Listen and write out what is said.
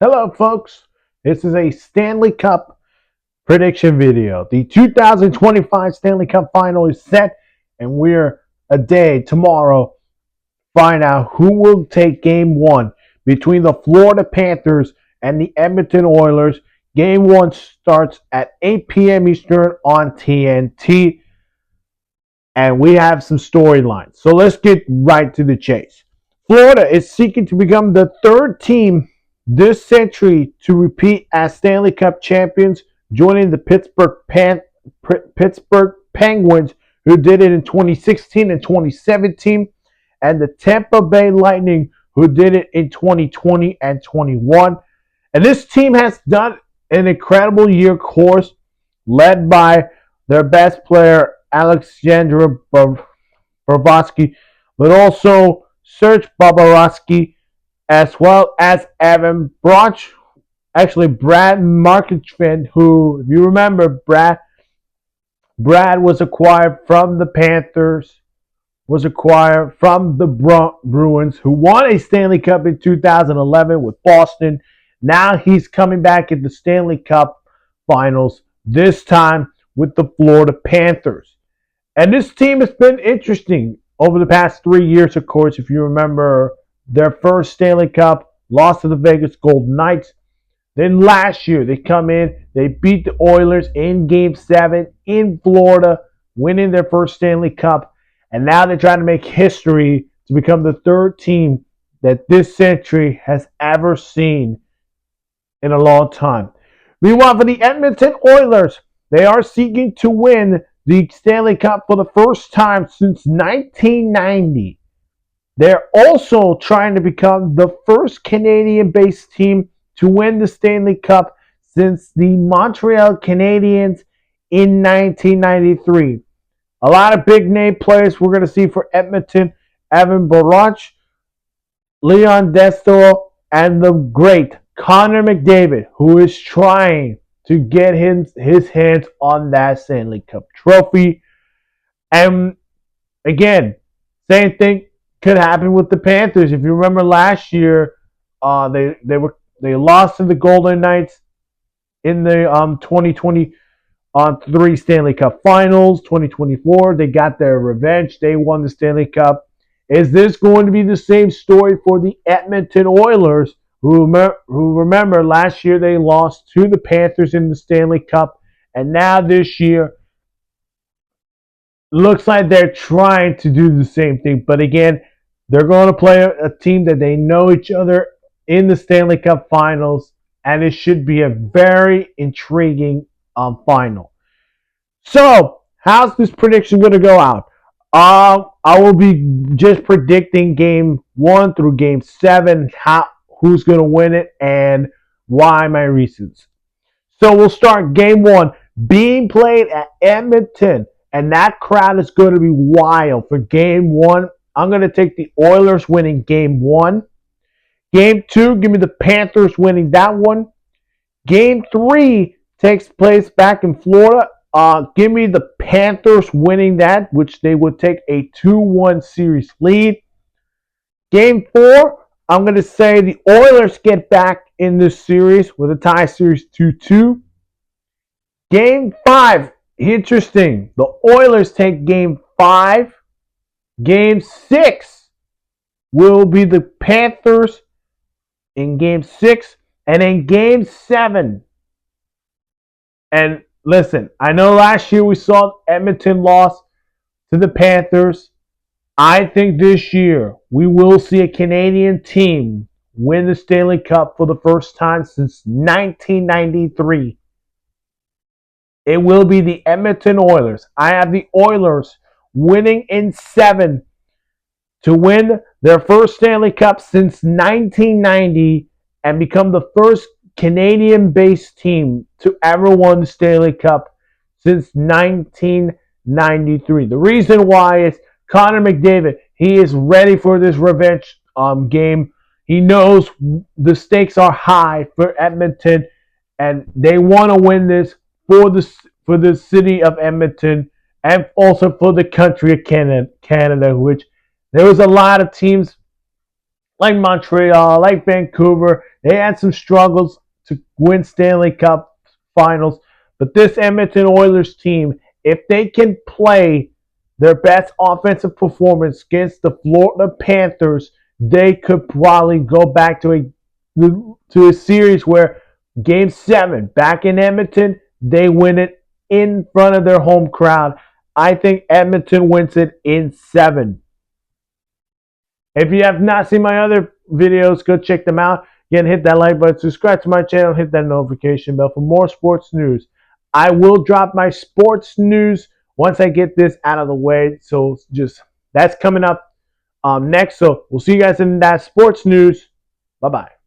Hello, folks. This is a Stanley Cup prediction video. The 2025 Stanley Cup final is set, and we're a day tomorrow find out who will take game one between the Florida Panthers and the Edmonton Oilers. Game one starts at 8 p.m. Eastern on TNT, and we have some storylines. So let's get right to the chase. Florida is seeking to become the third team this century to repeat as Stanley Cup champions, joining the Pittsburgh Penguins, who did it in 2016 and 2017, and the Tampa Bay Lightning, who did it in 2020 and 21. And this team has done an incredible year, of course, led by their best player, Alexander Bobrovsky, but also Serge Bobrovsky, as well as Evan Broch. Actually, Brad Marchand, who, if you remember, Brad was acquired from the Panthers, was acquired from the Bruins, who won a Stanley Cup in 2011 with Boston. Now he's coming back in the Stanley Cup finals, this time with the Florida Panthers. And this team has been interesting over the past 3 years, of course. If you remember their first Stanley Cup, lost to the Vegas Golden Knights. Then last year, they come in, they beat the Oilers in Game 7 in Florida, winning their first Stanley Cup. And now they're trying to make history to become the third team that this century has ever seen in a long time. Meanwhile, for the Edmonton Oilers, they are seeking to win the Stanley Cup for the first time since 1990. They're also trying to become the first Canadian-based team to win the Stanley Cup since the Montreal Canadiens in 1993. A lot of big name players we're going to see for Edmonton: Evan Broch, Leon Destel, and the great Connor McDavid, who is trying to get his hands on that Stanley Cup trophy. And again, same thing could happen with the Panthers. If you remember last year, they lost to the Golden Knights in the 2023 Stanley Cup Finals. 2024, they got their revenge. They won the Stanley Cup. Is this going to be the same story for the Edmonton Oilers, who remember last year they lost to the Panthers in the Stanley Cup, and now this year looks like they're trying to do the same thing. But again, they're going to play a team that they know each other in the Stanley Cup Finals, and it should be a very intriguing final. So, how's this prediction going to go out? I will be just predicting game 1 through game 7, who's going to win it, and why my reasons. So we'll start game 1 being played at Edmonton, and that crowd is going to be wild for game 1. I'm going to take the Oilers winning game 1. Game 2, give me the Panthers winning that one. Game 3 takes place back in Florida. Give me the Panthers winning that, which they would take a 2-1 series lead. Game 4, I'm going to say the Oilers get back in this series with a tie series 2-2. Game 5, interesting. The Oilers take game 5. Game 6 will be the Panthers in game 6. And in game 7, and listen, I know last year we saw Edmonton lost to the Panthers. I think this year we will see a Canadian team win the Stanley Cup for the first time since 1993. It will be the Edmonton Oilers. I have the Oilers winning in 7 to win their first Stanley Cup since 1990 and become the first Canadian-based team to ever win the Stanley Cup since 1993. The reason why is Connor McDavid. He is ready for this revenge game. He knows the stakes are high for Edmonton, and they want to win this for the city of Edmonton and also for the country of Canada, which there was a lot of teams like Montreal, like Vancouver. They had some struggles to win Stanley Cup finals. But this Edmonton Oilers team, if they can play their best offensive performance against the Florida Panthers, they could probably go back to a series where Game 7 back in Edmonton, they win it in front of their home crowd. I think Edmonton wins it in 7. If you have not seen my other videos, go check them out. Again, hit that like button, subscribe to my channel, hit that notification bell for more sports news. I will drop my sports news once I get this out of the way. So just that's coming up next. So we'll see you guys in that sports news. Bye bye.